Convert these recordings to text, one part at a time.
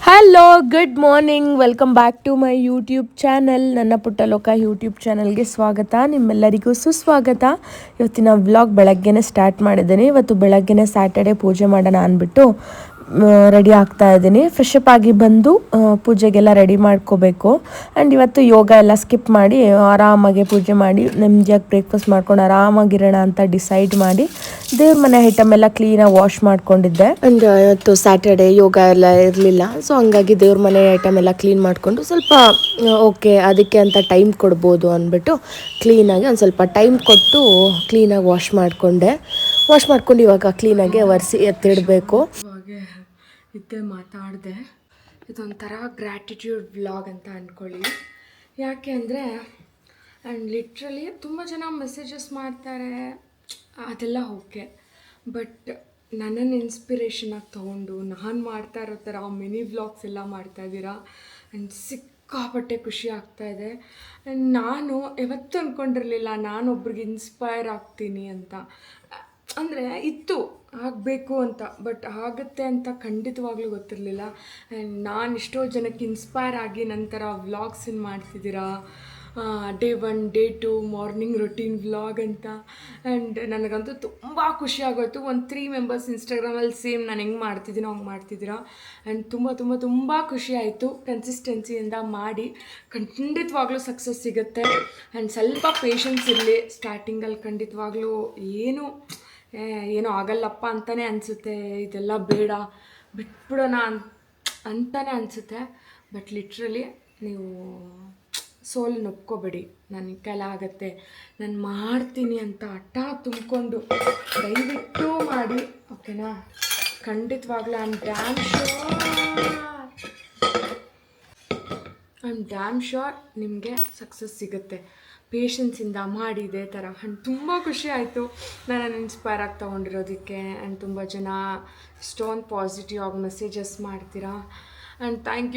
Hello good morning welcome back to my YouTube channel. ನನ್ನ Puttaloka YouTube ಚಾನಲ್ಗೆ ಸ್ವಾಗತ, ನಿಮ್ಮೆಲ್ಲರಿಗೂ ಸುಸ್ವಾಗತ. ಇವತ್ತಿನ ವ್ಲಾಗ್ ಬೆಳಗ್ಗೆನೇ ಸ್ಟಾರ್ಟ್ ಮಾಡಿದ್ದೀನಿ. ಇವತ್ತು ಬೆಳಗ್ಗೆನೇ ಸ್ಯಾಟರ್ಡೆ ಪೂಜೆ ಮಾಡೋಣ ಅಂದ್ಬಿಟ್ಟು ರೆಡಿ ಆಗ್ತಾ ಇದ್ದೀನಿ. ಫ್ರೆಶ್ ಅಪ್ ಆಗಿ ಬಂದು ಪೂಜೆಗೆಲ್ಲ ರೆಡಿ ಮಾಡ್ಕೋಬೇಕು. ಆ್ಯಂಡ್ ಇವತ್ತು ಯೋಗ ಎಲ್ಲ ಸ್ಕಿಪ್ ಮಾಡಿ ಆರಾಮಾಗಿ ಪೂಜೆ ಮಾಡಿ ನೆಮ್ಮದಿಯಾಗಿ ಬ್ರೇಕ್ಫಾಸ್ಟ್ ಮಾಡ್ಕೊಂಡು ಆರಾಮಾಗಿರೋಣ ಅಂತ ಡಿಸೈಡ್ ಮಾಡಿ ದೇವ್ರ ಮನೆ ಐಟಮ್ ಎಲ್ಲ ಕ್ಲೀನಾಗಿ ವಾಶ್ ಮಾಡ್ಕೊಂಡಿದ್ದೆ. ಆ್ಯಂಡ್ ಇವತ್ತು ಸ್ಯಾಟರ್ಡೆ ಯೋಗ ಎಲ್ಲ ಇರಲಿಲ್ಲ, ಸೊ ಹಂಗಾಗಿ ದೇವ್ರ ಮನೆ ಐಟಮ್ ಎಲ್ಲ ಕ್ಲೀನ್ ಮಾಡಿಕೊಂಡು ಸ್ವಲ್ಪ ಓಕೆ ಅದಕ್ಕೆ ಅಂತ ಟೈಮ್ ಕೊಡ್ಬೋದು ಅಂದ್ಬಿಟ್ಟು ಕ್ಲೀನಾಗಿ ಒಂದು ಸ್ವಲ್ಪ ಟೈಮ್ ಕೊಟ್ಟು ಕ್ಲೀನಾಗಿ ವಾಶ್ ಮಾಡ್ಕೊಂಡು ಇವಾಗ ಕ್ಲೀನಾಗಿ ಒರೆಸಿ ಎತ್ತಿಡಬೇಕು. ಇದ್ದೆ ಮಾತಾಡಿದೆ. ಇದೊಂಥರ ಗ್ರ್ಯಾಟಿಟ್ಯೂಡ್ ವ್ಲಾಗ್ ಅಂತ ಅಂದ್ಕೊಳ್ಳಿ. ಯಾಕೆ ಅಂದರೆ ಆ್ಯಂಡ್ ಲಿಟ್ರಲಿ ತುಂಬ ಜನ ಮೆಸೇಜಸ್ ಮಾಡ್ತಾರೆ, ಅದೆಲ್ಲ ಓಕೆ. ಬಟ್ ನನ್ನನ್ನು ಇನ್ಸ್ಪಿರೇಷನಾಗಿ ತೊಗೊಂಡು ನಾನು ಮಾಡ್ತಾ ಇರೋ ಥರ ಮಿನಿ ವ್ಲಾಗ್ಸ್ ಎಲ್ಲ ಮಾಡ್ತಾಯಿದ್ದೀರಾ. ಆ್ಯಂಡ್ ಸಿಕ್ಕಾಪಟ್ಟೆ ಖುಷಿ ಆಗ್ತಾಯಿದೆ. ಆ್ಯಂಡ್ ನಾನು ಯಾವತ್ತೂ ಅಂದ್ಕೊಂಡಿರಲಿಲ್ಲ ನಾನೊಬ್ರಿಗೆ ಇನ್ಸ್ಪೈರ್ ಆಗ್ತೀನಿ ಅಂತ. ಅಂದರೆ ಇತ್ತು ಆಗಬೇಕು ಅಂತ, ಬಟ್ ಆಗುತ್ತೆ ಅಂತ ಖಂಡಿತವಾಗ್ಲೂ ಗೊತ್ತಿರಲಿಲ್ಲ. ಆ್ಯಂಡ್ ನಾನು ಎಷ್ಟೋ ಜನಕ್ಕೆ ಇನ್ಸ್ಪೈರ್ ಆಗಿ ನಂತರ ವ್ಲಾಗ್ಸನ್ನು ಮಾಡ್ತಿದ್ದೀರಾ. Day 1 day 2 morning routine vlog ಅಂತ. ಆ್ಯಂಡ್ ನನಗಂತೂ ತುಂಬ ಖುಷಿ ಆಗೋಯ್ತು. ಒಂದು 3 ಮೆಂಬರ್ಸ್ ಇನ್ಸ್ಟಾಗ್ರಾಮಲ್ಲಿ ಸೇಮ್ ನಾನು ಹೆಂಗೆ ಮಾಡ್ತಿದ್ದೀನೋ ಹಂಗೆ ಮಾಡ್ತಿದ್ದೀರಾ. ಆ್ಯಂಡ್ ತುಂಬ ತುಂಬ ತುಂಬ ಖುಷಿ ಆಯಿತು. ಕನ್ಸಿಸ್ಟೆನ್ಸಿಯಿಂದ ಮಾಡಿ ಖಂಡಿತವಾಗ್ಲೂ ಸಕ್ಸಸ್ ಸಿಗುತ್ತೆ. ಆ್ಯಂಡ್ ಸ್ವಲ್ಪ ಪೇಷನ್ಸ್ ಇರಲಿ. ಸ್ಟಾರ್ಟಿಂಗಲ್ಲಿ ಖಂಡಿತವಾಗ್ಲೂ ಏನೋ ಆಗಲ್ಲಪ್ಪ ಅಂತಲೇ ಅನಿಸುತ್ತೆ, ಇದೆಲ್ಲ ಬೇಡ ಬಿಟ್ಬಿಡೋಣ ಅಂತಲೇ ಅನಿಸುತ್ತೆ. ಬಟ್ ಲಿಟ್ರಲಿ ನೀವು ಸೋಲನ್ನು ಒಪ್ಕೋಬೇಡಿ. ನನ್ನ ಕೈಲ ಆಗುತ್ತೆ, ನಾನು ಮಾಡ್ತೀನಿ ಅಂತ ಹಠ ತುಂಬಿಕೊಂಡು ದಯವಿಟ್ಟು ಮಾಡಿ, ಓಕೆನಾ? ಖಂಡಿತವಾಗ್ಲೂ ಐ ಆಮ್ ಡ್ಯಾಮ್ ಶೋರ್ ನಿಮಗೆ ಸಕ್ಸಸ್ ಸಿಗುತ್ತೆ. ಪೇಷನ್ಸಿಂದ ಮಾಡಿ ಇದೇ ಥರ. ಆ್ಯಂಡ್ ತುಂಬ ಖುಷಿ ಆಯಿತು ನನ್ನನ್ನು ಇನ್ಸ್ಪೈರ್ ಆಗಿ ತೊಗೊಂಡಿರೋದಕ್ಕೆ. ಆ್ಯಂಡ್ ತುಂಬ ಜನ ಇಷ್ಟೊಂದು ಪಾಸಿಟಿವ್ ಆಗಿ ಮೆಸೇಜಸ್ ಮಾಡ್ತೀರಾ. And thank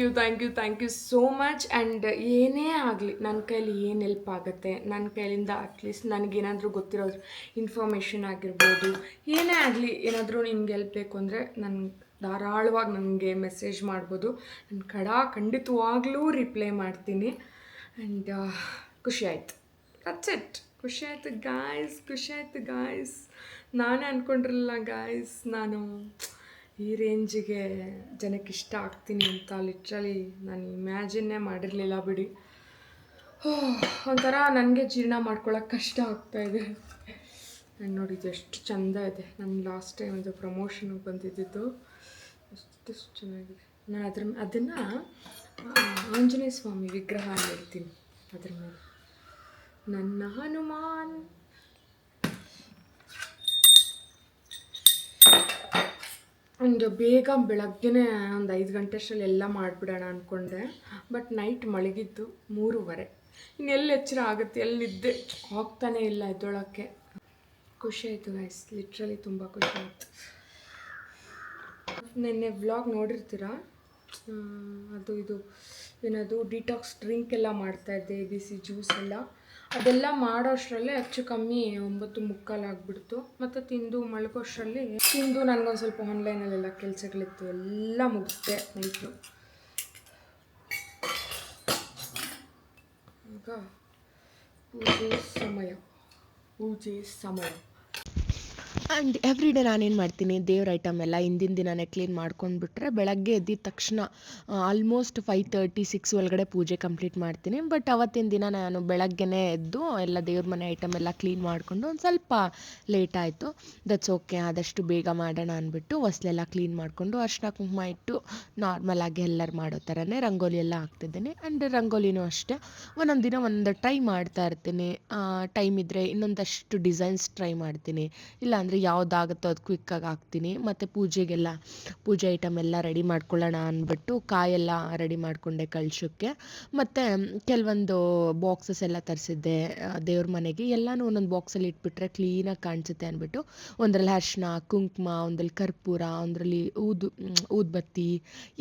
you so much. And ಏನೇ ಆಗಲಿ ನನ್ನ ಕೈಲಿ ಏನು ಹೆಲ್ಪ್ ಆಗುತ್ತೆ, ನನ್ನ ಕೈಲಿಂದ ಅಟ್ಲೀಸ್ಟ್ ನನಗೇನಾದರೂ ಗೊತ್ತಿರೋದು ಇನ್ಫಾರ್ಮೇಷನ್ ಆಗಿರ್ಬೋದು, ಏನೇ ಆಗಲಿ ಏನಾದರೂ ನಿಮ್ಗೆ ಹೆಲ್ಪ್ ಬೇಕು ಅಂದರೆ ಧಾರಾಳವಾಗಿ ನನಗೆ ಮೆಸೇಜ್ ಮಾಡ್ಬೋದು. ನಾನು ಖಂಡಿತವಾಗ್ಲೂ ರಿಪ್ಲೈ ಮಾಡ್ತೀನಿ. ಆ್ಯಂಡ್ ಖುಷಿ ಆಯಿತು. That's it. ಖುಷಿ ಆಯಿತು ಗಾಯ್ಸ್. ನಾನೇ ಅಂದ್ಕೊಂಡಿರಲಿಲ್ಲ ಗಾಯ್ಸ್ ನಾನು ಈ ರೇಂಜಿಗೆ ಜನಕ್ಕೆ ಇಷ್ಟ ಆಗ್ತೀನಿ ಅಂತ. ಲಿಟ್ರಲಿ ನಾನು ಇಮ್ಯಾಜಿನ್ನೇ ಮಾಡಿರಲಿಲ್ಲ ಬಿಡಿ. ಒಂಥರ ನನಗೆ ಜೀರ್ಣ ಮಾಡ್ಕೊಳ್ಳೋಕೆ ಕಷ್ಟ ಆಗ್ತಾಯಿದೆ. ನಾನು ನೋಡಿದ್ದು ಎಷ್ಟು ಚೆಂದ ಇದೆ. ನಾನು ಲಾಸ್ಟ್ ಟೈಮ್ ಅದು ಪ್ರಮೋಷನ್ಗೆ ಬಂದಿದ್ದು ಎಷ್ಟು ಚೆನ್ನಾಗಿದೆ. ನಾನು ಅದನ್ನು ಆಂಜನೇಯ ಸ್ವಾಮಿ ವಿಗ್ರಹ ಇಡ್ತೀನಿ ಅದ್ರ ಮೇಲೆ. ನನ್ನ ಹನುಮಾನ್ ಒಂದು ಬೇಗ ಬೆಳಗ್ಗೆನೇ ಒಂದು 5 ಗಂಟೆ ಅಷ್ಟರಲ್ಲಿ ಎಲ್ಲ ಮಾಡಿಬಿಡೋಣ ಅಂದ್ಕೊಂಡೆ. ಬಟ್ ನೈಟ್ ಮಲಗಿದ್ದು 3:30. ಇನ್ನೆಲ್ಲಿ ಎಚ್ಚರ ಆಗುತ್ತೆ, ಎಲ್ಲಿ ನಿದ್ದೆ ಹೋಗ್ತಾನೇ ಇಲ್ಲ ಎದ್ದೊಳಕ್ಕೆ. ಖುಷಿ ಆಯಿತು ಗೈಸ್, ಲಿಟ್ರಲಿ ತುಂಬ ಖುಷಿ ಆಯಿತು. ನೆನ್ನೆ ವ್ಲಾಗ್ ನೋಡಿರ್ತೀರ, ಇದು ಏನದು ಡಿಟಾಕ್ಸ್ ಡ್ರಿಂಕ್ ಎಲ್ಲ ಮಾಡ್ತಾಯಿದ್ದೆ, ABC ಜ್ಯೂಸ್ ಎಲ್ಲ. ಅದೆಲ್ಲ ಮಾಡೋ ಅಷ್ಟರಲ್ಲೇ ಹೆಚ್ಚು ಕಮ್ಮಿ 9:45 ಆಗಿಬಿಡ್ತು. ಮತ್ತು ತಿಂದು ಮಲಗೋಷ್ಟರಲ್ಲಿ ನನಗೊಂದು ಸ್ವಲ್ಪ ಆನ್ಲೈನಲ್ಲೆಲ್ಲ ಕೆಲಸಗಳಿತ್ತು, ಎಲ್ಲ ಮುಗಿಸ್ದೆ ನೈಟು. ಈಗ ಪೂಜೆ ಸಮಯ. ಆ್ಯಂಡ್ ಎವ್ರಿ ಡೇ ನಾನೇನು ಮಾಡ್ತೀನಿ, ದೇವ್ರ ಐಟಮ್ ಎಲ್ಲ ಹಿಂದಿನ ದಿನವೇ ಕ್ಲೀನ್ ಮಾಡ್ಕೊಂಡ್ಬಿಟ್ರೆ ಬೆಳಗ್ಗೆ ಎದ್ದಿದ ತಕ್ಷಣ ಆಲ್ಮೋಸ್ಟ್ 5:30-6 ಒಳಗಡೆ ಪೂಜೆ ಕಂಪ್ಲೀಟ್ ಮಾಡ್ತೀನಿ. ಬಟ್ ಅವತ್ತಿನ ದಿನ ನಾನು ಬೆಳಗ್ಗೆನೇ ಎದ್ದು ಎಲ್ಲ ದೇವ್ರ ಮನೆ ಐಟಮ್ ಎಲ್ಲ ಕ್ಲೀನ್ ಮಾಡಿಕೊಂಡು ಒಂದು ಸ್ವಲ್ಪ ಲೇಟ್ ಆಯಿತು. ದಟ್ಸ್ ಓಕೆ, ಆದಷ್ಟು ಬೇಗ ಮಾಡೋಣ ಅಂದ್ಬಿಟ್ಟು ಹೊಸ್ಲೆಲ್ಲ ಕ್ಲೀನ್ ಮಾಡಿಕೊಂಡು ಅರ್ಶಿನ ಕುಂಕುಮ ಇಟ್ಟು ನಾರ್ಮಲಾಗಿ ಎಲ್ಲರೂ ಮಾಡೋ ಥರನೇ ರಂಗೋಲಿ ಎಲ್ಲ ಹಾಕ್ತಿದ್ದೀನಿ. ಆ್ಯಂಡ್ ರಂಗೋಲಿನೂ ಅಷ್ಟೇ ಒಂದೊಂದು ದಿನ ಒಂದು ಟ್ರೈ ಮಾಡ್ತಾ ಇರ್ತೀನಿ. ಟೈಮ್ ಇದ್ದರೆ ಇನ್ನೊಂದಷ್ಟು ಡಿಸೈನ್ಸ್ ಟ್ರೈ ಮಾಡ್ತೀನಿ, ಇಲ್ಲಾಂದರೆ ಯಾವುದಾಗುತ್ತೋ ಅದು ಕ್ವಿಕ್ಕಾಗಿ ಹಾಕ್ತೀನಿ. ಮತ್ತು ಪೂಜೆ ಐಟಮ್ ಎಲ್ಲ ರೆಡಿ ಮಾಡ್ಕೊಳ್ಳೋಣ ಅಂದ್ಬಿಟ್ಟು ಕಾಯೆಲ್ಲ ರೆಡಿ ಮಾಡಿಕೊಂಡೆ ಕಳಶಕ್ಕೆ. ಮತ್ತು ಕೆಲವೊಂದು ಬಾಕ್ಸಸ್ ಎಲ್ಲ ತರಿಸಿದ್ದೆ ದೇವ್ರ ಮನೆಗೆ. ಎಲ್ಲನೂ ಒಂದೊಂದು ಬಾಕ್ಸಲ್ಲಿ ಇಟ್ಬಿಟ್ರೆ ಕ್ಲೀನಾಗಿ ಕಾಣಿಸುತ್ತೆ ಅಂದ್ಬಿಟ್ಟು ಒಂದರಲ್ಲಿ ಅರಿಶಿನ ಕುಂಕುಮ, ಒಂದರಲ್ಲಿ ಕರ್ಪೂರ, ಒಂದರಲ್ಲಿ ಊದುಬತ್ತಿ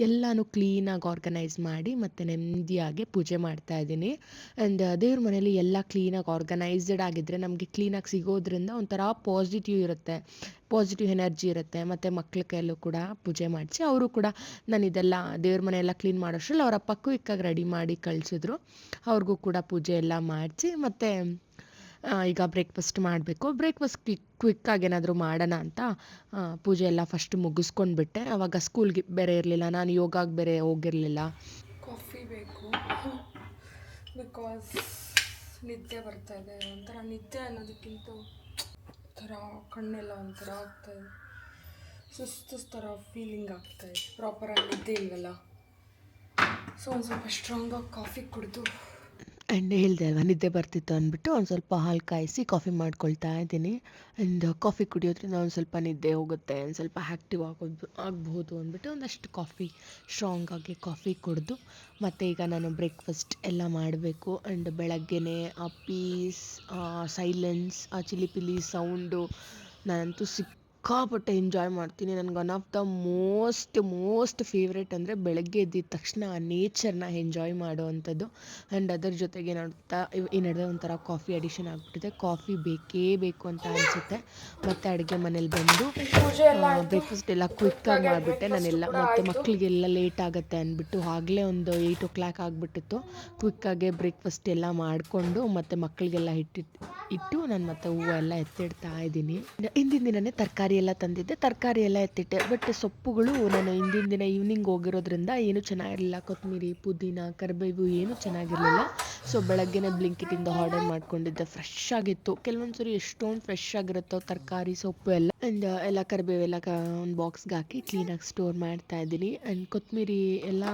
ಎಲ್ಲನೂ ಕ್ಲೀನಾಗಿ ಆರ್ಗನೈಸ್ ಮಾಡಿ ಮತ್ತು ನೆಮ್ಮದಿಯಾಗಿ ಪೂಜೆ ಮಾಡ್ತಾಯಿದ್ದೀನಿ. ಆ್ಯಂಡ್ ದೇವ್ರ ಮನೇಲಿ ಎಲ್ಲ ಕ್ಲೀನಾಗಿ ಆರ್ಗನೈಸ್ಡ್ ಆಗಿದ್ದರೆ ನಮಗೆ ಕ್ಲೀನಾಗಿ ಸಿಗೋದ್ರಿಂದ ಒಂಥರ ಪಾಸಿಟಿವ್ ಇರುತ್ತೆ. ಇರುತ್ತೆ, ಪಾಸಿಟಿವ್ ಎನರ್ಜಿ ಇರುತ್ತೆ. ಮತ್ತು ಮಕ್ಳ ಕೈಯಲ್ಲೂ ಕೂಡ ಪೂಜೆ ಮಾಡಿಸಿ ಅವರು ಕೂಡ ನಾನು ಇದೆಲ್ಲ ದೇವ್ರ ಮನೆಯೆಲ್ಲ ಕ್ಲೀನ್ ಮಾಡೋಷ್ಟ್ರಲ್ಲಿ ಅವರ ಅಪ್ಪ ಕ್ವಿಕ್ಕಾಗಿ ರೆಡಿ ಮಾಡಿ ಕಳಿಸಿದ್ರು. ಅವ್ರಿಗೂ ಕೂಡ ಪೂಜೆ ಎಲ್ಲ ಮಾಡಿಸಿ ಮತ್ತು ಈಗ ಬ್ರೇಕ್ಫಾಸ್ಟ್ ಮಾಡಬೇಕು. ಬ್ರೇಕ್ಫಾಸ್ಟ್ ಕ್ವಿಕ್ಕಾಗಿ ಏನಾದರೂ ಮಾಡೋಣ ಅಂತ ಪೂಜೆ ಎಲ್ಲ ಫಸ್ಟ್ ಮುಗಿಸ್ಕೊಂಡ್ಬಿಟ್ಟೆ. ಆವಾಗ ಸ್ಕೂಲ್ಗೆ ಬೇರೆ ಇರಲಿಲ್ಲ, ನಾನು ಯೋಗಾಗೆ ಬೇರೆ ಹೋಗಿರಲಿಲ್ಲ. ಕಾಫಿ ಬೇಕು ಬಿಕಾಸ್ ನಿದ್ದೆ ಬರ್ತಾಯಿದೆ. ಒಂಥರ ನಿದ್ದೆ ಅನ್ನೋದಕ್ಕಿಂತ ಒಂಥರ ಕಣ್ಣೆಲ್ಲ ಒಂಥರ ಆಗ್ತಾಯಿದೆ, ಸುಸ್ತು ಥರ ಫೀಲಿಂಗ್ ಆಗ್ತಾಯಿದೆ, ಪ್ರಾಪರಾಗಿ ನಿದ್ದೆ ಇಲ್ವಲ್ಲ. ಸೊ ಒಂದು ಸ್ವಲ್ಪ ಸ್ಟ್ರಾಂಗಾಗಿ ಕಾಫಿ ಕುಡಿದು ಆ್ಯಂಡ್ ಹೇಳಿದೆ ಅಲ್ವಾ ನಿದ್ದೆ ಬರ್ತಿತ್ತು ಅಂದ್ಬಿಟ್ಟು ಒಂದು ಸ್ವಲ್ಪ ಹಾಲು ಕಾಯಿಸಿ ಕಾಫಿ ಮಾಡ್ಕೊಳ್ತಾ ಇದ್ದೀನಿ. ಆ್ಯಂಡ್ ಕಾಫಿ ಕುಡಿಯೋದ್ರಿಂದ ಒಂದು ಸ್ವಲ್ಪ ನಿದ್ದೆ ಹೋಗುತ್ತೆ, ಒಂದು ಸ್ವಲ್ಪ ಆ್ಯಕ್ಟಿವ್ ಆಗ್ಬೋದು ಅಂದ್ಬಿಟ್ಟು ಒಂದಷ್ಟು ಕಾಫಿ ಸ್ಟ್ರಾಂಗಾಗಿ ಕಾಫಿ ಕುಡಿದು ಮತ್ತು ಈಗ ನಾನು ಬ್ರೇಕ್ಫಾಸ್ಟ್ ಎಲ್ಲ ಮಾಡಬೇಕು. ಆ್ಯಂಡ್ ಬೆಳಗ್ಗೆನೇ ಆ ಪೀಸ್, ಸೈಲೆನ್ಸ್, ಆ ಚಿಲಿಪಿಲಿ ಸೌಂಡು ನಾನಂತೂ ಸಿಕ್ಕಾಪಟ್ಟೆ ಎಂಜಾಯ್ ಮಾಡ್ತೀನಿ. ನನಗೆ one of the most favourite ಅಂದರೆ ಬೆಳಗ್ಗೆ ಎದ್ದಿದ ತಕ್ಷಣ ಆ ನೇಚರ್ನ ಎಂಜಾಯ್ ಮಾಡೋವಂಥದ್ದು. ಆ್ಯಂಡ್ ಅದರ ಜೊತೆಗೆ ಈ ನಡುವೆ ಒಂಥರ ಕಾಫಿ ಅಡಿಷನ್ ಆಗಿಬಿಟ್ಟಿದೆ. ಕಾಫಿ ಬೇಕೇ ಬೇಕು ಅಂತ ಅನಿಸುತ್ತೆ. ಮತ್ತು ಅಡುಗೆ ಮನೇಲಿ ಬಂದು ಬ್ರೇಕ್ಫಾಸ್ಟ್ ಎಲ್ಲ ಕ್ವಿಕ್ಕಾಗಿ ಮಾಡಿಬಿಟ್ಟೆ ನಾನೆಲ್ಲ. ಮತ್ತು ಮಕ್ಕಳಿಗೆಲ್ಲ ಲೇಟ್ ಆಗುತ್ತೆ ಅಂದ್ಬಿಟ್ಟು ಆಗಲೇ ಒಂದು 8 o'clock ಆಗಿಬಿಟ್ಟಿತ್ತು. ಕ್ವಿಕ್ಕಾಗೆ ಬ್ರೇಕ್ಫಾಸ್ಟ್ ಎಲ್ಲ ಮಾಡಿಕೊಂಡು ಮತ್ತು ಮಕ್ಕಳಿಗೆಲ್ಲ ಇಟ್ಟು ನಾನು ಮತ್ತೆ ಹೂವು ಎಲ್ಲ ಎತ್ತಿಡ್ತಾ ಇದ್ದೀನಿ. ಹಿಂದಿನ ದಿನವೇ ತರಕಾರಿ ಎಲ್ಲ ತಂದಿದ್ದೆ, ತರಕಾರಿ ಎಲ್ಲ ಎತ್ತಿಟ್ಟೆ. ಬಟ್ ಸೊಪ್ಪುಗಳು ನಾನು ಹಿಂದಿನ ದಿನ ಈವ್ನಿಂಗ್ ಹೋಗಿರೋದ್ರಿಂದ ಏನೂ ಚೆನ್ನಾಗಿರಲಿಲ್ಲ. ಕೊತ್ತಂಬರಿ, ಪುದೀನ, ಕರಿಬೇವು ಏನೂ ಚೆನ್ನಾಗಿರಲಿಲ್ಲ. ಸೊ ಬೆಳಗ್ಗೆನೇ ಬ್ಲಿಂಕಿಟಿಂದ ಆರ್ಡರ್ ಮಾಡ್ಕೊಂಡಿದ್ದೆ. ಫ್ರೆಶ್ ಆಗಿತ್ತು. ಕೆಲವೊಂದು ಸರಿ ಎಷ್ಟೊಂದು ಫ್ರೆಶ್ ಆಗಿರುತ್ತೋ ತರಕಾರಿ, ಸೊಪ್ಪು ಎಲ್ಲ. ಆ್ಯಂಡ್ ಎಲ್ಲ ಕರಿಬೇವೆಲ್ಲ ಒಂದು ಬಾಕ್ಸ್ಗೆ ಹಾಕಿ ಕ್ಲೀನಾಗಿ ಸ್ಟೋರ್ ಮಾಡ್ತಾ ಇದ್ದೀನಿ. ಆ್ಯಂಡ್ ಕೊತ್ತಂಬರಿ ಎಲ್ಲ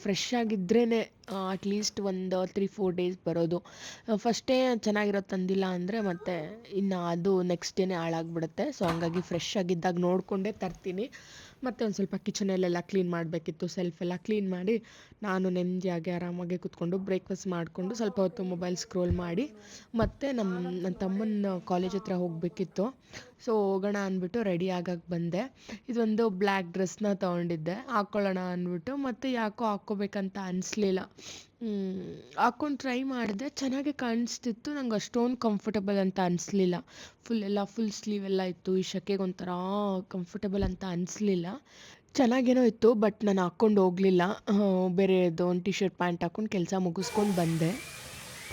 ಫ್ರೆಶ್ ಆಗಿದ್ರೇ ಅಟ್ಲೀಸ್ಟ್ ಒಂದು 3-4 ಡೇಸ್ ಬರೋದು. ಫಸ್ಟೇ ಚೆನ್ನಾಗಿರೋ ತಂದಿಲ್ಲ ಅಂದರೆ ಮತ್ತೆ ಇನ್ನು ಅದು ನೆಕ್ಸ್ಟ್ ಡೇನೇ ಹಾಳಾಗ್ಬಿಡುತ್ತೆ. ಸೊ ಹಂಗಾಗಿ ಫ್ರೆಶ್ ಆಗಿದ್ದಾಗ ನೋಡಿಕೊಂಡೇ ತರ್ತೀನಿ. ಮತ್ತು ಒಂದು ಸ್ವಲ್ಪ ಕಿಚನಲ್ಲೆಲ್ಲ ಕ್ಲೀನ್ ಮಾಡಬೇಕಿತ್ತು. ಸೆಲ್ಫೆಲ್ಲ ಕ್ಲೀನ್ ಮಾಡಿ ನಾನು ನೆಮ್ಮದಿಯಾಗಿ ಆರಾಮಾಗಿ ಕೂತ್ಕೊಂಡು ಬ್ರೇಕ್ಫಾಸ್ಟ್ ಮಾಡಿಕೊಂಡು ಸ್ವಲ್ಪ ಹೊತ್ತು ಮೊಬೈಲ್ ಸ್ಕ್ರೋಲ್ ಮಾಡಿ ಮತ್ತು ನನ್ನ ತಮ್ಮನ ಕಾಲೇಜ್ ಹತ್ರ ಹೋಗಬೇಕಿತ್ತು. ಸೊ ಹೋಗೋಣ ಅಂದ್ಬಿಟ್ಟು ರೆಡಿ ಆಗಕ್ಕೆ ಬಂದೆ. ಇದೊಂದು ಬ್ಲ್ಯಾಕ್ ಡ್ರೆಸ್ನ ತೊಗೊಂಡಿದ್ದೆ, ಹಾಕ್ಕೊಳ್ಳೋಣ ಅಂದ್ಬಿಟ್ಟು. ಮತ್ತು ಯಾಕೋ ಹಾಕ್ಕೋಬೇಕಂತ ಅನಿಸ್ಲಿಲ್ಲ. ಹಾಕ್ಕೊಂಡು ಟ್ರೈ ಮಾಡಿದೆ, ಚೆನ್ನಾಗೇ ಕಾಣಿಸ್ತಿತ್ತು. ನಂಗೆ ಅಷ್ಟೊಂದು ಕಂಫರ್ಟಬಲ್ ಅಂತ ಅನಿಸ್ಲಿಲ್ಲ. ಫುಲ್ ಸ್ಲೀವ್ ಎಲ್ಲ ಇತ್ತು. ಈ ಶೆಕೆಗೆ ಒಂಥರ ಕಂಫರ್ಟಬಲ್ ಅಂತ ಅನಿಸ್ಲಿಲ್ಲ. ಚೆನ್ನಾಗೇನೋ ಇತ್ತು, ಬಟ್ ನಾನು ಹಾಕ್ಕೊಂಡು ಹೋಗಲಿಲ್ಲ. ಬೇರೆದು ಒಂದು ಟಿ-ಶರ್ಟ್ ಪ್ಯಾಂಟ್ ಹಾಕ್ಕೊಂಡು ಕೆಲಸ ಮುಗಿಸ್ಕೊಂಡು ಬಂದೆ.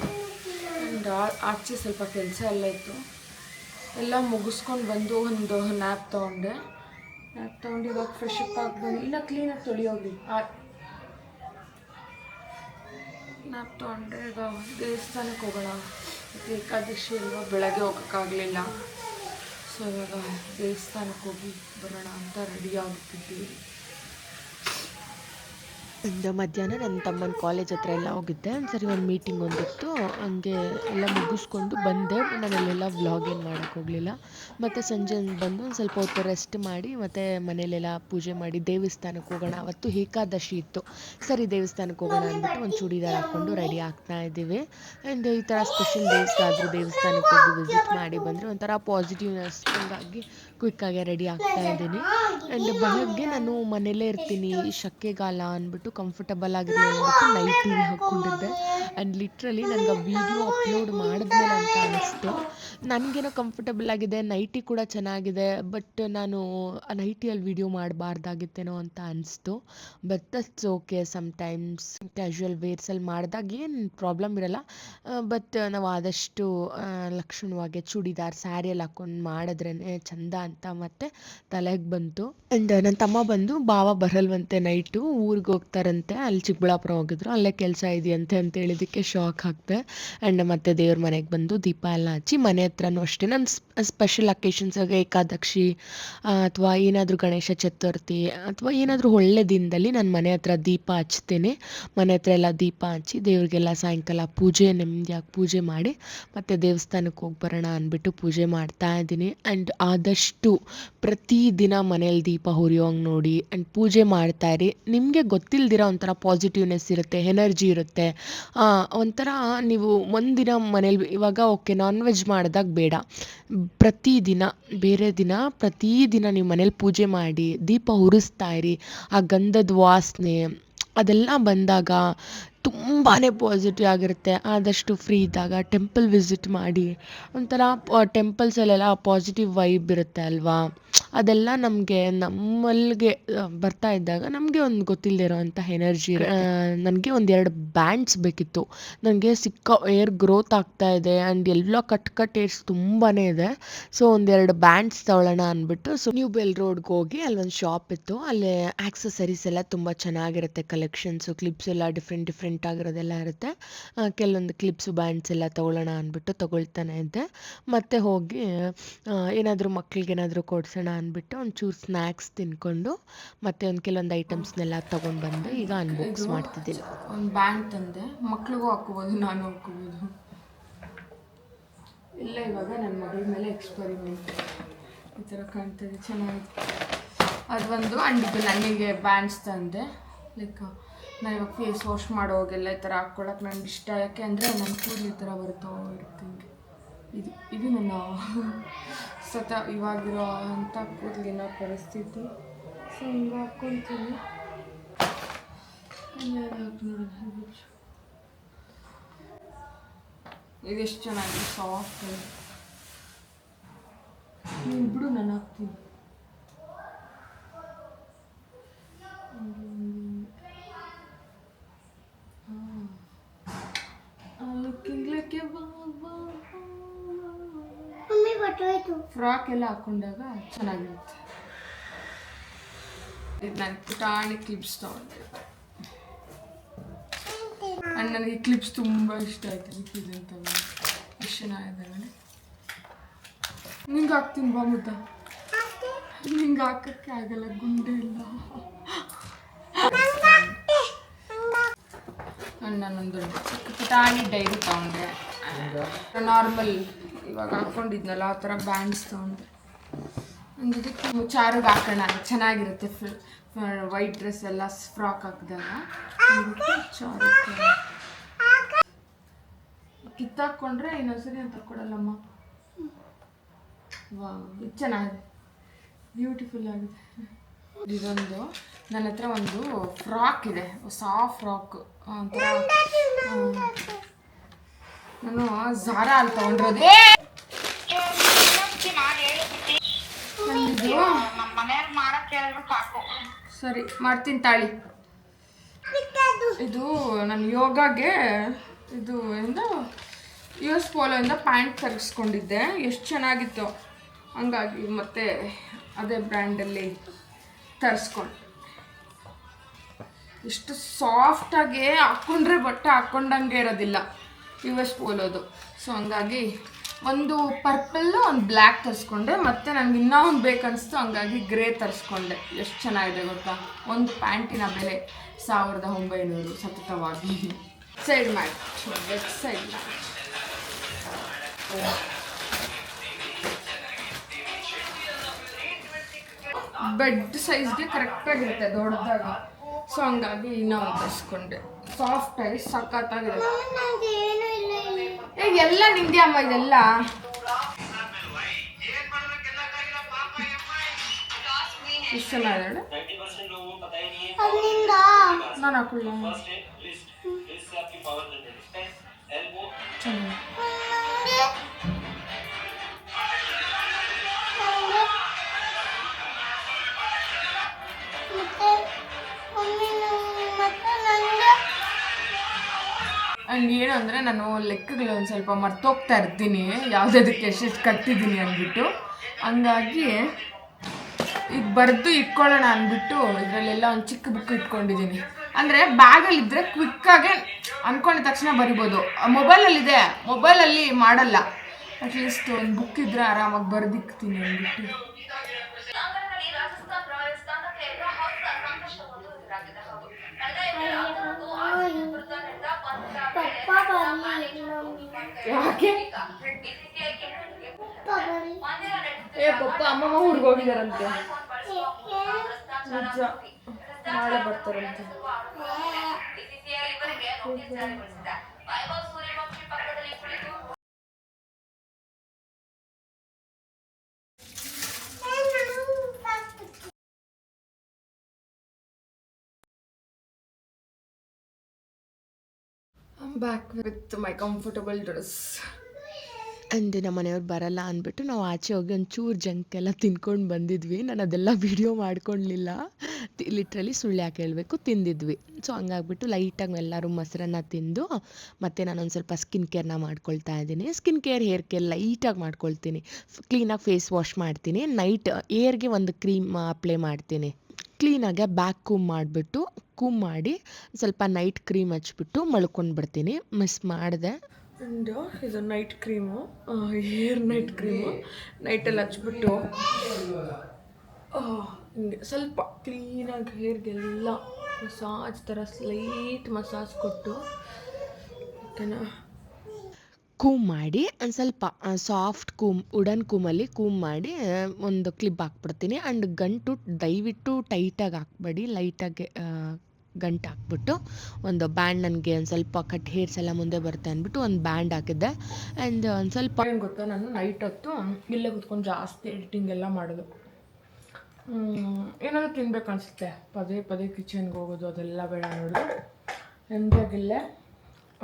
ಆ್ಯಂಡ್ ಆಚೆ ಸ್ವಲ್ಪ ಕೆಲಸ ಎಲ್ಲ ಇತ್ತು, ಎಲ್ಲ ಮುಗಿಸ್ಕೊಂಡು ಬಂದು ಒಂದು ನ್ಯಾಪ್ ತೊಗೊಂಡು ಇವಾಗ ಫ್ರೆಶ್ ಅಪ್ ಆಗಿ ಬಂದು ಇಲ್ಲ ಕ್ಲೀನಾಗಿ ತೊಳಿಯೋಗಿ ನ್ಯಾಪ್ ತೊಗೊಂಡೆ. ಈಗ ದೇವಸ್ಥಾನಕ್ಕೆ ಹೋಗೋಣ, ಮತ್ತು ಏಕಾದಶಿ ಅಲ್ವಾ, ಬೆಳಗ್ಗೆ ಹೋಗೋಕ್ಕಾಗಲಿಲ್ಲ. ಸೊ ಇವಾಗ ದೇವಸ್ಥಾನಕ್ಕೆ ಹೋಗಿ ಬರೋಣ ಅಂತ ರೆಡಿ ಆಗ್ತಿದ್ದೀವಿ. ಒಂದು ಮಧ್ಯಾಹ್ನ ನನ್ನ ತಮ್ಮನ ಕಾಲೇಜ್ ಹತ್ರ ಎಲ್ಲ ಹೋಗಿದ್ದೆ. ಸರಿ ಒಂದು ಮೀಟಿಂಗ್ ಒಂದಿತ್ತು, ಹಂಗೆ ಎಲ್ಲ ಮುಗಿಸ್ಕೊಂಡು ಬಂದೆ. ನಾನಲ್ಲೆಲ್ಲ ವ್ಲಾಗ್ ಏನು ಮಾಡೋಕ್ಕೆ ಹೋಗಲಿಲ್ಲ. ಮತ್ತು ಸಂಜೆ ಬಂದು ಒಂದು ಸ್ವಲ್ಪ ಹೊತ್ತು ರೆಸ್ಟ್ ಮಾಡಿ ಮತ್ತು ಮನೇಲೆಲ್ಲ ಪೂಜೆ ಮಾಡಿ ದೇವಸ್ಥಾನಕ್ಕೆ ಹೋಗೋಣ. ಅವತ್ತು ಏಕಾದಶಿ ಇತ್ತು. ಸರಿ ದೇವಸ್ಥಾನಕ್ಕೆ ಹೋಗೋಣ ಅಂದ್ಬಿಟ್ಟು ಒಂದು ಚೂಡಿದಾರ್ ಹಾಕ್ಕೊಂಡು ರೆಡಿ ಆಗ್ತಾ ಇದ್ದೀವಿ. ಆ್ಯಂಡ್ ಈ ಥರ ಸ್ಪೆಷಲ್ ಡೇಸ್ಗಾದರೂ ದೇವಸ್ಥಾನಕ್ಕೆ ಹೋಗಿ ವಿಸಿಟ್ ಮಾಡಿ ಬಂದರೆ ಒಂಥರ ಪಾಸಿಟಿವ್ನೆಸ್, ಹಂಗಾಗಿ ಕ್ವಿಕ್ಕಾಗೆ ರೆಡಿ ಆಗ್ತಾ ಇದ್ದೀನಿ. ಆ್ಯಂಡ್ ಬೆಳಗ್ಗೆ ನಾನು ಮನೇಲೇ ಇರ್ತೀನಿ, ಶೆಕೆಗಾಲ ಅಂದ್ಬಿಟ್ಟು ಕಂಫರ್ಟಬಲ್ ಆಗಿರಲಿ ಅಂದ್ಬಿಟ್ಟು ನೈಟಿ ಹಾಕ್ಕೊಂಡಿದ್ದೆ. ಆ್ಯಂಡ್ ಲಿಟ್ರಲಿ ನನಗೆ ವೀಡಿಯೋ ಅಪ್ಲೋಡ್ ಮಾಡಿದ್ಮೇಲೆ ಅಂತ ಅನಿಸ್ತು, ನನಗೇನೋ ಕಂಫರ್ಟಬಲ್ ಆಗಿದೆ, ನೈಟಿ ಕೂಡ ಚೆನ್ನಾಗಿದೆ, ಬಟ್ ನಾನು ಆ ನೈಟಿಯಲ್ಲಿ ವೀಡಿಯೋ ಮಾಡಬಾರ್ದಾಗಿತ್ತೇನೋ ಅಂತ ಅನಿಸ್ತು. But that's okay. Sometimes casual ವೇರ್ಸಲ್ಲಿ ಮಾಡಿದಾಗ ಏನು ಪ್ರಾಬ್ಲಮ್ ಇರಲ್ಲ. ಬಟ್ ನಾವು ಆದಷ್ಟು ಲಕ್ಷಣವಾಗಿ ಚೂಡಿದಾರ್, ಸ್ಯಾರಿಯಲ್ಲಿ ಹಾಕ್ಕೊಂಡು ಮಾಡಿದ್ರೇ ಚಂದ ಅಂತ ಮತ್ತೆ ತಲೆಗೆ ಬಂತು. ಆ್ಯಂಡ್ ನನ್ನ ತಮ್ಮ ಬಂದು ಭಾವ ಬರಲ್ವಂತೆ, ನೈಟು ಊರಿಗೆ ಹೋಗ್ತಾರಂತೆ, ಅಲ್ಲಿ ಚಿಕ್ಕಬಳ್ಳಾಪುರ ಹೋಗಿದ್ರು, ಅಲ್ಲೇ ಕೆಲಸ ಇದೆಯಂತೆ ಅಂತ ಹೇಳಿದ್ದಕ್ಕೆ ಶಾಕ್ ಆಗ್ತೆ. ಆ್ಯಂಡ್ ಮತ್ತೆ ದೇವ್ರ ಮನೆಗೆ ಬಂದು ದೀಪ ಎಲ್ಲ ಹಚ್ಚಿ ಮನೆ ಹತ್ರನೂ ಅಷ್ಟೇ ನಾನು ಸ್ಪೆಷಲ್ ಅಕೇಶನ್ಸಾಗ ಏಕಾದಶಿ ಅಥವಾ ಏನಾದರೂ ಗಣೇಶ ಚತುರ್ಥಿ ಅಥವಾ ಏನಾದರೂ ಒಳ್ಳೆ ದಿನದಲ್ಲಿ ನಾನು ಮನೆ ಹತ್ರ ದೀಪ ಹಚ್ತೀನಿ. ಮನೆ ಹತ್ರ ಎಲ್ಲ ದೀಪ ಹಚ್ಚಿ ದೇವ್ರಿಗೆಲ್ಲ ಸಾಯಂಕಾಲ ನೆಮ್ಮದಿಯಾಗಿ ಪೂಜೆ ಮಾಡಿ ಮತ್ತು ದೇವಸ್ಥಾನಕ್ಕೆ ಹೋಗಿ ಬರೋಣ ಅಂದ್ಬಿಟ್ಟು ಪೂಜೆ ಮಾಡ್ತಾ ಇದ್ದೀನಿ. ಆ್ಯಂಡ್ ಆದಷ್ಟು ಪ್ರತಿದಿನ ಮನೇಲಿ ದೀಪ ಉರಿಯೋಂಗೆ ನೋಡಿ ಆ್ಯಂಡ್ ಪೂಜೆ ಮಾಡ್ತಾಯಿರಿ. ನಿಮಗೆ ಗೊತ್ತಿಲ್ದಿರೋ ಒಂಥರ ಪಾಸಿಟಿವ್ನೆಸ್ ಇರುತ್ತೆ, ಎನರ್ಜಿ ಇರುತ್ತೆ. ಒಂಥರ ನೀವು ಒಂದಿನ ಮನೇಲಿ ಇವಾಗ ಓಕೆ ನಾನ್ ವೆಜ್ ಮಾಡಿದಾಗ ಬೇಡ, ಪ್ರತಿದಿನ ಪ್ರತಿದಿನ ನೀವು ಮನೇಲಿ ಪೂಜೆ ಮಾಡಿ ದೀಪ ಉರಿಸ್ತಾ ಇರಿ. ಆ ಗಂಧದ ವಾಸನೆ ಅದೆಲ್ಲ ಬಂದಾಗ ತುಂಬಾ ಪಾಸಿಟಿವ್ ಆಗಿರುತ್ತೆ. ಆದಷ್ಟು ಫ್ರೀ ಇದ್ದಾಗ ಟೆಂಪಲ್ ವಿಸಿಟ್ ಮಾಡಿ. ಒಂಥರ ಟೆಂಪಲ್ಸಲ್ಲೆಲ್ಲ ಪಾಸಿಟಿವ್ ವೈಬ್ ಇರುತ್ತೆ ಅಲ್ವಾ, ಅದೆಲ್ಲ ನಮಗೆ ನಮ್ಮಲ್ಲಿಗೆ ಬರ್ತಾ ಇದ್ದಾಗ ನಮಗೆ ಒಂದು ಗೊತ್ತಿಲ್ಲದೆ ಇರೋವಂಥ ಎನರ್ಜಿ. ನನಗೆ ಒಂದೆರಡು ಬ್ಯಾಂಡ್ಸ್ ಬೇಕಿತ್ತು. ನನಗೆ ಏರ್ ಗ್ರೋತ್ ಆಗ್ತಾ ಇದೆ ಆ್ಯಂಡ್ ಎಲ್ಲ ಕಟ್ ಏರ್ಸ್ ತುಂಬಾ ಇದೆ. ಸೊ ಒಂದೆರಡು ಬ್ಯಾಂಡ್ಸ್ ತಗೊಳ್ಳೋಣ ಅಂದ್ಬಿಟ್ಟು ನ್ಯೂ ಬೆಲ್ ರೋಡ್ಗೆ ಹೋಗಿ ಅಲ್ಲೊಂದು ಶಾಪ್ ಇತ್ತು. ಅಲ್ಲಿ ಆಕ್ಸೆಸರೀಸ್ ಎಲ್ಲ ತುಂಬ ಚೆನ್ನಾಗಿರುತ್ತೆ. ಕಲೆಕ್ಷನ್ಸು, ಕ್ಲಿಪ್ಸ್ ಎಲ್ಲ ಡಿಫ್ರೆಂಟ್ ಆಗಿರೋದೆಲ್ಲ ಇರುತ್ತೆ. ಕೆಲವೊಂದು ಕ್ಲಿಪ್ಸು, ಬ್ಯಾಂಡ್ಸ್ ಎಲ್ಲ ತೊಗೊಳ್ಳೋಣ ಅಂದ್ಬಿಟ್ಟು ತೊಗೊಳ್ತಾನೆ ಇದ್ದೆ. ಮತ್ತೆ ಹೋಗಿ ಏನಾದರೂ ಮಕ್ಳಿಗೆ ಏನಾದರೂ ಕೊಡ್ಸೋಣ ಅಂದ್ಬಿಟ್ಟು ಒಂಚೂರು ಸ್ನ್ಯಾಕ್ಸ್ ತಿನ್ಕೊಂಡು ಮತ್ತೆ ಕೆಲವೊಂದು ಐಟಮ್ಸ್ನೆಲ್ಲ ತೊಗೊಂಡು ಬಂದು ಈಗ ಅನ್ಬಾಕ್ಸ್ ಮಾಡ್ತಿದ್ದೀನಿ. ಒಂದು ಬ್ಯಾಂಡ್ ತಂದೆ, ಮಕ್ಳಿಗೂ ಹಾಕೋಬೋದು, ನಾನು ಹಾಕೋಬೋದು. ಇಲ್ಲ ಇವಾಗ ನನ್ನ ಮಗಳ ಮೇಲೆ ಎಕ್ಸ್ಪರಿಮೆಂಟ್. ಈ ಥರ ಕಾಣ್ತದೆ, ಚೆನ್ನಾಗಿದೆ. ಅದು ಒಂದು. ಆ್ಯಂಡ್ ಇದು ನನಗೆ ಬ್ಯಾಂಡ್ಸ್ ತಂದೆ. ಲೈಕ್ ನಾನು ಇವಾಗ ಫೇಸ್ ವಾಶ್ ಮಾಡೋವಾಗೆಲ್ಲ ಈ ಥರ ಹಾಕ್ಕೊಳಕ್ಕೆ ನನಗೆ ಇಷ್ಟ. ಯಾಕೆ ಅಂದರೆ ನನ್ನ ಕೂದಲು ಈ ಥರ ಬರ್ತಾ ಇರ್ತೀನಿ. ಇದು ನನ್ನ ಇವಾಗಿರೋ ಅಂಥ ಕೂದಲಿನ ಪರಿಸ್ಥಿತಿ. ಸೊ ಹಿಂಗೆ ಹಾಕ್ಕೊತೀನಿ. ಇದೆಷ್ಟು ಚೆನ್ನಾಗಿದೆ, ಸಾಫ್ಟ್. ನೀನು ಬಿಡು, ನಾನು ಹಾಕ್ತೀನಿ. ಫ್ರಾಕ್ ಎಲ್ಲ ಹಾಕೊಂಡಾಗ ಚೆನ್ನಾಗಿರುತ್ತೆ. ಇದು ನಾನು ಪುಟಾಣಿ ಕ್ಲಿಪ್ಸ್ ತಗೊಂಡೆ. ಆ್ಯಂಡ್ ನನಗೆ ಕ್ಲಿಪ್ಸ್ ತುಂಬ ಇಷ್ಟ ಆಯ್ತು. ಇದಂತ ಎಷ್ಟು ಚೆನ್ನಾಗಿದೆ ನೋಡಿ. ನಿಂಗೆ ಹಾಕ್ತೀನಿ ಬಾ ಮುದ್ದ. ನಿಂಗೆ ಹಾಕೋಕ್ಕೆ ಆಗಲ್ಲ, ಗುಂಡೆ ಇಲ್ಲ. ನಾನೊಂದು ಚಿಕ್ಕ ಪುಟಾಣಿ ಡೈರಿ ತಗೊಂಡೆ. ನಾರ್ಮಲ್ ಇವಾಗ ಹಾಕ್ಕೊಂಡಿದ್ನಲ್ಲ ಆ ಥರ ಬ್ಯಾಂಡ್ಸ್ ತೊಗೊಂಡೆ. ಒಂದು ಇದಕ್ಕೆ ಚಾರಿಗೆ ಹಾಕೋಣ, ಚೆನ್ನಾಗಿರುತ್ತೆ. ವೈಟ್ ಡ್ರೆಸ್ ಎಲ್ಲ ಫ್ರಾಕ್ ಹಾಕಿದಾಗ ಚಾರಕ್ಕೆ ಕಿತ್ತಾಕೊಂಡ್ರೆ ಇನ್ನೊಂದ್ಸರಿ ಅಂತ ಕೊಡಲ್ಲಮ್ಮ. ವಾ, ಇದು ಚೆನ್ನಾಗಿದೆ, ಬ್ಯೂಟಿಫುಲ್ ಆಗಿದೆ. ಇದೊಂದು ನನ್ನ ಹತ್ರ ಒಂದು ಫ್ರಾಕ್ ಇದೆ, ಸಾಫ್ಟ್ ಫ್ರಾಕ್. ಒಂಥರ ನಾನು ಝಾರಾ ಅಲ್ಲಿ ತೊಗೊಂಡಿರೋದು. ಸರಿ, ಮಾಡ್ತೀನಿ ತಾಳಿ. ಇದು ನನ್ನ ಯೋಗಾಗೆ ಇದು US ಪೋಲೋಯಿಂದ ಪ್ಯಾಂಟ್ ತರಿಸ್ಕೊಂಡಿದ್ದೆ. ಎಷ್ಟು ಚೆನ್ನಾಗಿತ್ತು. ಹಂಗಾಗಿ ಮತ್ತೆ ಅದೇ ಬ್ರ್ಯಾಂಡಲ್ಲಿ ತರಿಸ್ಕೊಂಡು. ಎಷ್ಟು ಸಾಫ್ಟಾಗಿ ಹಾಕ್ಕೊಂಡ್ರೆ ಬಟ್ಟೆ ಹಾಕ್ಕೊಂಡಂಗೆ ಇರೋದಿಲ್ಲ US ಪೋಲೋದು. ಸೊ ಹಂಗಾಗಿ ಒಂದು ಪರ್ಪಲ್ಲು, ಒಂದು ಬ್ಲ್ಯಾಕ್ ತರಿಸ್ಕೊಂಡೆ. ಮತ್ತು ನನಗೆ ಇನ್ನೂ ಒಂದು ಬೇಕನ್ನಿಸ್ತು, ಹಂಗಾಗಿ ಗ್ರೇ ತರಿಸ್ಕೊಂಡೆ. ಎಷ್ಟು ಚೆನ್ನಾಗಿದೆ ಗೊತ್ತಾ. ಒಂದು ಪ್ಯಾಂಟಿನ ಬೆಲೆ 1900 ಸತತವಾಗಿ. ಸೈಡ್ ಮಾಡಿ, ಸೈಡ್ ಮಾಡಿ. ಬೆಡ್ ಸೈಜ್ಗೆ ಕರೆಕ್ಟಾಗಿರುತ್ತೆ ದೊಡ್ಡದಾಗ. ಸೊ ಹಂಗಾಗಿ ಇನ್ನೂ ಒಂದು ತರಿಸ್ಕೊಂಡೆ. ಸಾಫ್ಟಾಗಿ ಸಖತ್ತಾಗಿರುತ್ತೆ. ಎಲ್ಲ ನಿಂದೆ ಅಮ್ಮ, ಇದೆಲ್ಲ ಎಷ್ಟು ಚೆನ್ನಾಗಿದೆ. ನಾನು ಹಾಕೊಳ್ಳ ಆ್ಯಂಡ್ ಏನು ಅಂದರೆ ನಾನು ಲೆಕ್ಕಗಳು ಒಂದು ಸ್ವಲ್ಪ ಮರ್ತೋಗ್ತಾ ಇರ್ತೀನಿ, ಯಾವುದಕ್ಕೆ ಎಷ್ಟೆಷ್ಟು ಕಟ್ಟಿದ್ದೀನಿ ಅಂದ್ಬಿಟ್ಟು. ಹಂಗಾಗಿ ಈಗ ಬರೆದು ಇಟ್ಕೊಳ್ಳೋಣ ಅಂದ್ಬಿಟ್ಟು ಇದರಲ್ಲೆಲ್ಲ ಒಂದು ಚಿಕ್ಕ ಬುಕ್ ಇಟ್ಕೊಂಡಿದ್ದೀನಿ. ಅಂದರೆ ಬ್ಯಾಗಲ್ಲಿದ್ದರೆ ಕ್ವಿಕ್ಕಾಗೆ ಅಂದ್ಕೊಂಡಿದ ತಕ್ಷಣ ಬರಿಬೋದು. ಮೊಬೈಲಲ್ಲಿದೆ, ಮೊಬೈಲಲ್ಲಿ ಮಾಡಲ್ಲ. ಅಟ್ಲೀಸ್ಟ್ ಒಂದು ಬುಕ್ ಇದ್ದರೆ ಆರಾಮಾಗಿ ಬರೆದಿಕ್ತೀನಿ ಅಂದ್ಬಿಟ್ಟು. ಯಾಕೆ ಪಪ್ಪ ಅಮ್ಮಮ್ಮ ಊರಿಗೆ ಹೋಗಿದಾರಂತೆ. ನಿಜ, ನಾಳೆ ಬರ್ತಾರಂತೆ. Back with my comfortable dress. And ನಮ್ಮ ಮನೆಯವ್ರು ಬರಲ್ಲ ಅಂದ್ಬಿಟ್ಟು ನಾವು ಆಚೆ ಹೋಗಿ ಒಂಚೂರು ಜಂಕ್ ಎಲ್ಲ ತಿನ್ಕೊಂಡು ಬಂದಿದ್ವಿ. ನಾನು ಅದೆಲ್ಲ ವೀಡಿಯೋ ಮಾಡ್ಕೊಳ್ಳಲಿಲ್ಲ, ಲಿಟ್ರಲಿ ಸುಳ್ಳು ಯಾಕೆ ಹೇಳಬೇಕು, ತಿಂದಿದ್ವಿ. ಸೊ ಹಂಗಾಗ್ಬಿಟ್ಟು ಲೈಟಾಗಿ ಎಲ್ಲರೂ ಮೊಸರನ್ನ ತಿಂದು ಮತ್ತು ನಾನೊಂದು ಸ್ವಲ್ಪ ಸ್ಕಿನ್ ಕೇರ್ನ ಮಾಡ್ಕೊಳ್ತಾ ಇದ್ದೀನಿ. ಸ್ಕಿನ್ ಕೇರ್, ಹೇರ್ ಕೇರ್ ಲೈಟಾಗಿ ಮಾಡ್ಕೊಳ್ತೀನಿ. ಕ್ಲೀನಾಗಿ ಫೇಸ್ ವಾಶ್ ಮಾಡ್ತೀನಿ. ನೈಟ್ ಏರ್ಗೆ ಒಂದು ಕ್ರೀಮ್ ಅಪ್ಲೈ ಮಾಡ್ತೀನಿ. ಕ್ಲೀನಾಗೆ ಬ್ಯಾಕ್ ಕೂಮ್ ಮಾಡಿ ಸ್ವಲ್ಪ ನೈಟ್ ಕ್ರೀಮ್ ಹಚ್ಬಿಟ್ಟು ಮಲ್ಕೊಂಡು ಬಿಡ್ತೀನಿ. ಮಿಸ್ ಮಾಡಿದೆ. ಆ್ಯಂಡ್ ಇದು night cream, hair night cream. ನೈಟಲ್ಲಿ ಹಚ್ಬಿಟ್ಟು ಹಿಂಗೆ ಸ್ವಲ್ಪ ಕ್ಲೀನಾಗಿ ಹೇರ್ಗೆಲ್ಲ ಮಸಾಜ್ ಥರ ಸ್ಲೈಟ್ ಮಸಾಜ್ ಕೊಟ್ಟು ಓಕೆನಾ, ಕೂಮ್ ಮಾಡಿ ಒಂದು ಸ್ವಲ್ಪ ಸಾಫ್ಟ್ ವುಡನ್ ಕೂಮಲ್ಲಿ ಕೂಮ್ ಮಾಡಿ ಒಂದು ಕ್ಲಿಪ್ ಹಾಕ್ಬಿಡ್ತೀನಿ. ಆ್ಯಂಡ್ ಗಂಟು ದಯವಿಟ್ಟು ಟೈಟಾಗಿ ಹಾಕ್ಬೇಡಿ, ಲೈಟಾಗಿ ಗಂಟು ಹಾಕ್ಬಿಟ್ಟು ಒಂದು ಬ್ಯಾಂಡ್, ನನಗೆ ಒಂದು ಸ್ವಲ್ಪ ಕಟ್ ಹೇರ್ಸ್ ಎಲ್ಲ ಮುಂದೆ ಬರುತ್ತೆ ಅಂದ್ಬಿಟ್ಟು ಒಂದು ಬ್ಯಾಂಡ್ ಹಾಕಿದ್ದೆ. ಆ್ಯಂಡ್ ಒಂದು ಸ್ವಲ್ಪ ಏನು ಗೊತ್ತಾ, ನಾನು ನೈಟ್ ಹೊತ್ತು ಇಲ್ಲೇ ಕೂತ್ಕೊಂಡು ಜಾಸ್ತಿ ಎಡಿಟಿಂಗ್ ಎಲ್ಲ ಮಾಡೋದು. ಏನಾದರೂ ತಿನ್ಬೇಕು ಅನಿಸುತ್ತೆ, ಪದೇ ಪದೇ ಕಿಚನ್ಗೆ ಹೋಗೋದು ಅದೆಲ್ಲ ಬೇಡ ನೋಡಿದ್ರೆ ನೆಮ್ಮದಿಯಾಗಿಲ್ಲೇ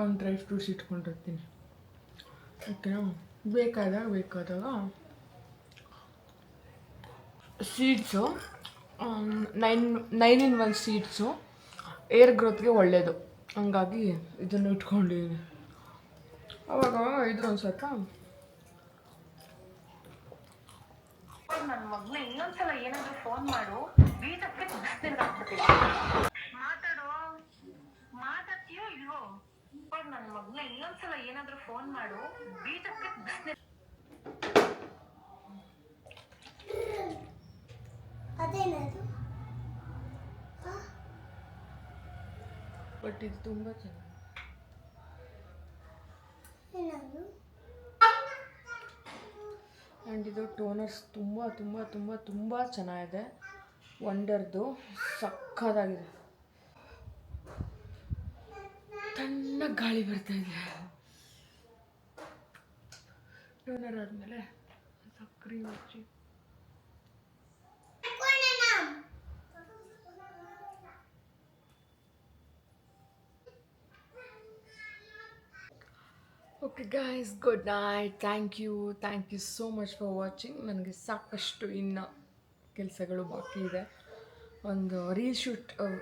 ಒಂದು ಡ್ರೈ ಫ್ರೂಟ್ಸ್ ಇಟ್ಕೊಂಡಿರ್ತೀನಿ. ಓಕೆನಾ, ಬೇಕಾದಾಗ ಸೀಡ್ಸು, 9 in 1 ಸೀಡ್ಸು ಏರ್ ಗ್ರೋತ್ಗೆ ಒಳ್ಳೆಯದು, ಹಂಗಾಗಿ ಇದನ್ನು ಇಟ್ಕೊಂಡಿದ್ದೀನಿ. ಅವಾಗ ಇದ್ರ ಒಂದು ಸ್ವಲ್ಪ ನನ್ನ ಮಗನ ಇನ್ನೊಂದ್ಸಲ ಏನಾದರೂ ಫೋನ್ ಮಾಡು, ಬೀಟಕ್ಕೆ ಬಿಸ್ತಿರ್ಗೆ ಹಾಕ್ಬಿಡ್ತೀನಿ. ಮಾತಾಡ್ತೀಯೋ ಇಲ್ವೋ? ನನ್ನ ಮಗನ ಇನ್ನೊಂದ್ಸಲ ಏನಾದರೂ ಫೋನ್ ಮಾಡು, ಬೀಟಕ್ಕೆ ಬಿಸ್ತಿರ್. ಅದೇನದು? ಬಟ್ ಇದು ತುಂಬ ಚೆನ್ನಾಗಿ. ಆ್ಯಂಡ್ ಇದು ಟೋನರ್ಸ್ ತುಂಬ ತುಂಬ ತುಂಬ ತುಂಬ ಚೆನ್ನಾಗಿದೆ. ವಂಡರ್ದು ಸಕ್ಕತ್ತಾಗಿದೆ. ತಣ್ಣಗೆ ಗಾಳಿ ಬರ್ತಾಯಿದೆ. ಟೋನರ್ ಆದಮೇಲೆ ಸಕ್ಕರೆ ಹಚ್ಚಿ okay guys, good night. Thank you so much for watching. ನನಗೆ ಸಾಕಷ್ಟು ಇನ್ನು ಕೆಲಸಗಳು ಬಾಕಿ ಇದೆ. ಒಂದು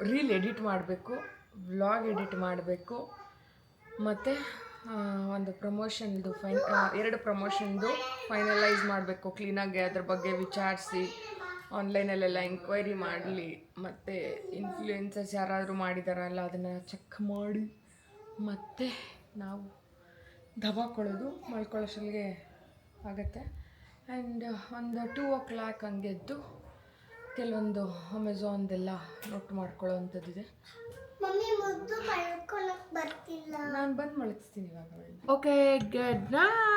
ರೀಲ್ ಎಡಿಟ್ ಮಾಡಬೇಕು, ವ್ಲಾಗ್ ಎಡಿಟ್ ಮಾಡಬೇಕು, ಮತ್ತು ಒಂದು ಪ್ರಮೋಷನ್ದು 2 ಪ್ರಮೋಷನ್ದು ಫೈನಲೈಸ್ ಮಾಡಬೇಕು ಕ್ಲೀನಾಗಿ. ಅದ್ರ ಬಗ್ಗೆ ವಿಚಾರಿಸಿ ಆನ್ಲೈನಲ್ಲೆಲ್ಲ ಎಂಕ್ವೈರಿ ಮಾಡಲಿ, ಮತ್ತು ಇನ್ಫ್ಲೂಯೆನ್ಸರ್ಸ್ ಯಾರಾದರೂ ಮಾಡಿದಾರಲ್ಲ ಅದನ್ನು ಚೆಕ್ ಮಾಡಿ, ಮತ್ತು ನಾವು ದಬಾಕೊಳ್ಳೋದು ಮಲ್ಕೊಳ್ಳೋಷ್ಟೊತ್ತಿಗೆ ಆಗುತ್ತೆ. ಆ್ಯಂಡ್ ಒಂದು 2 o'clock ಹಂಗೆ ಎದ್ದು ಕೆಲವೊಂದು ಅಮೆಝಾನ್ದೆಲ್ಲ ನೋಟ್ ಮಾಡ್ಕೊಳ್ಳೋ ಅಂಥದ್ದಿದೆ. ನಾನು ಬಂದು ಮಲಗಿಸ್ತೀನಿ ಇವಾಗ. Okay, good night.